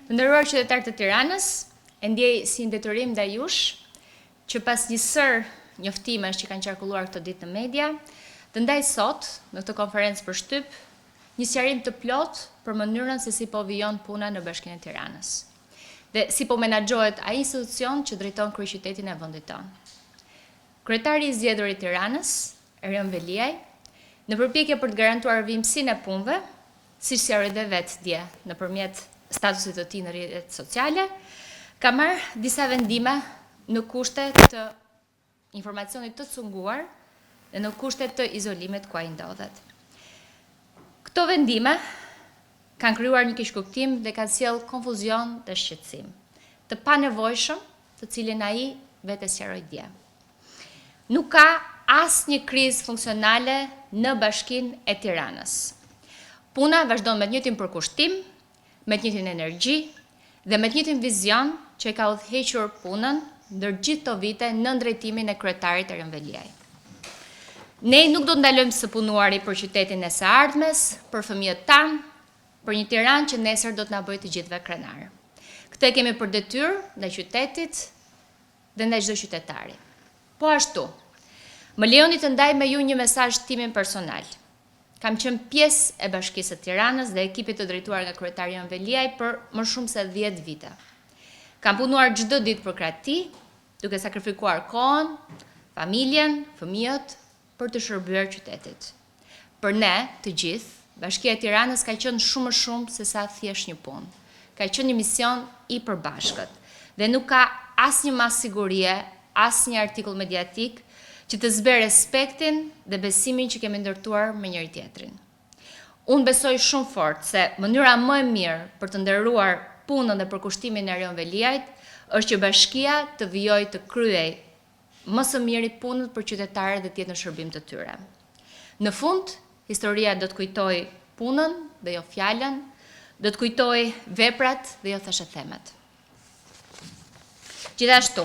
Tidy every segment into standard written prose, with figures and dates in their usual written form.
Të nderuar qytetarë të Tiranës, e ndjej si detyrim ndaj jush që pas një sër njoftimesh që kanë qarkulluar këtë ditë në media, të ndaj sot në këtë konferencë për shtyp një sqarim të plot për mënyrën se si po vijon puna në Bashkinë e Tiranës dhe si po menaxhohet ai institucion që drejton kryeqytetin e vendit tonë. Kryetari i zgjedhur i Tiranës, Erion Veliaj, në përpjekje për të garantuar vimësinë e punëve, siç sqaroi dhe vetë dje nëpërmjet statusit të tij në rrjetet sociale, ka marrë disa vendime në kushte të informacionit të cunguar dhe në kushte të izolimit ku ai ndodhet. Këto vendime kanë krijuar një keqkuptim dhe kanë sjell konfuzion dhe shqetësim, të panevojshëm, të cilin ai vetë sqaroi dje. Nuk ka asnjë krizë funksionale në Bashkinë e Tiranës. Puna vazhdon me të njëjtin përkushtim, me të njëjtin energji dhe me të njëjtin vizion që e ka udhëhequr punën ndër gjithë këto vite në drejtimin e kryetarit Erion Veliaj. Ne nuk do të ndalojmë së punuari për qytetin e së ardhmes, për fëmijët tanë, për një Tiranë që nesër do të na bëjë të gjithëve krenar. Këtë e kemi për detyrë ndaj qytetit dhe ndaj çdo qytetari. Po ashtu, më lejoni të ndaj me ju një mesazh timin personal. Kam qenë pjesë e Bashkisë së Tiranës dhe ekipit të drejtuar nga kryetari Erion Veliaj për më shumë se 10 vite. Kam punuar çdo ditë për krahati, duke sakrifikuar kohën, familjen, fëmijët për të shërbyer qytetit. Për ne, të gjithë, Bashkia e Tiranës ka qenë shumë më shumë se sa thjesht një punë. Ka qenë një mision i përbashkët dhe nuk ka asnjë mas sigurie, asnjë artikull mediatik që të zbe respektin dhe besimin që kemi ndërtuar me njëri tjetrin. Unë besoj shumë fort se mënyra më e mirë për të nderuar punën dhe përkushtimin e Erion Veliajt është që Bashkia të vijojë të kryej më së miri punën për qytetarët dhe të jetë në shërbim të tyre. Në fund, historia do të kujtojë punën dhe jo fjalën, do të kujtojë veprat dhe jo thashethemet. Gjithashtu,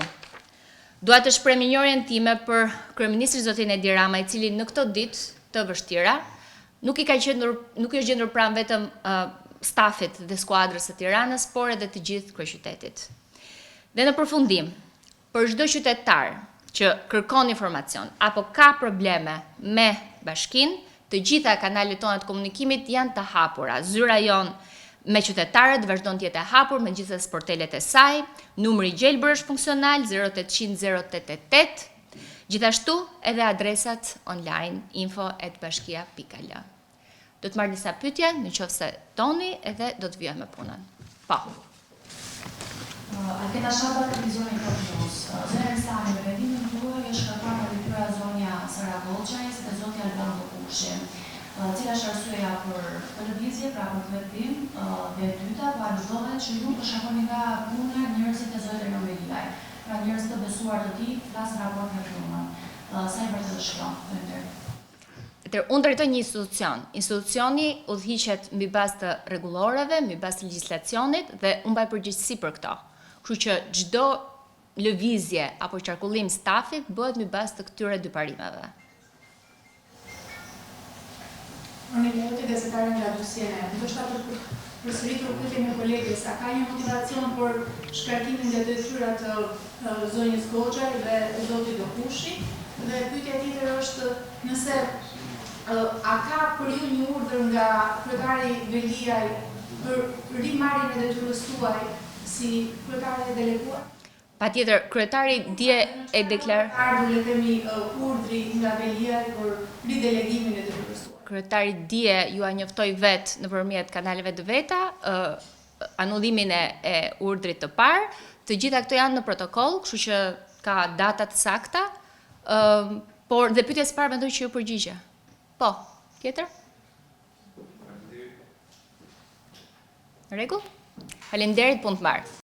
dua të shpreh mirënjohjen time për kryeministrin zotin Edi Rama, i cili në këto ditë të vështira nuk i është gjendur pranë vetëm stafit dhe skuadrës së Tiranës, por edhe të gjithë kryeqytetit. Dhe në përfundim, për çdo qytetar që kërkon informacion apo ka probleme me Bashkinë, të gjitha kanalet tona të komunikimit janë të hapura. Zyra jon me qytetarët vazhdon të jetë e hapur me gjithë sportelet e saj, numri i gjelbër është funksional 0800 088, gjithashtu edhe adresat online info@bashkia.al. Do të marr disa pyetje nëse doni edhe do të vijoj me punën. Po. Alketa Shaba, televizioni Propos. Zëra Sami, me vendimin tuaj është shkaktuar nga detyra zonja Sara Goçaj dhe zoti Alban Dokushi. Cila është arsyeja për këtë lëvizje, pra për këtë veprim, dhe e dyta, po aludohet që ju përshkakoni nga puna njerëzit e zotit Erion Veliaj, pra njerëz të besuar të tij, flasin raport me punën. Sa i vërtetë është kjo? Unë drejtoj një institucion. Institucioni udhëhiqet mbi bazë të rregulloreve, mbi bazë të legjislacionit dhe unë mbaj përgjegjësi për këto. Kështu që çdo lëvizje apo qarkullim stafi bëhet mbi bazë të këtyre dy parimeve. Unë e gazetare nga Luciana, ndoshta për përsëritur pyetjen e kolegës, a ka një motivacion për shkarkimin dhe detyrat të zonjës Goçaj dhe zotit Dokushi? Dhe pyetja tjetër është nëse a ka për ju një urdhër nga kryetari Veliaj për rimarrjen e detyrës tuaj si kryetari deleguar? Patjetër, kryetari dje e deklaruar. Ardhur le themi urdhri nga Veliaj për ridelegimin e detyrës tuaj. Kryetari dje ju a njoftoi vetë nëpërmjet kanaleve të veta anullimin e urdhrit të parë. Të gjitha këto janë në protokoll, kështu që ka data të sakta, por dhe pyetja e parë mendoj që ju përgjigje. Po, tjetër? Rregull? Faleminderit, punë të mbarë.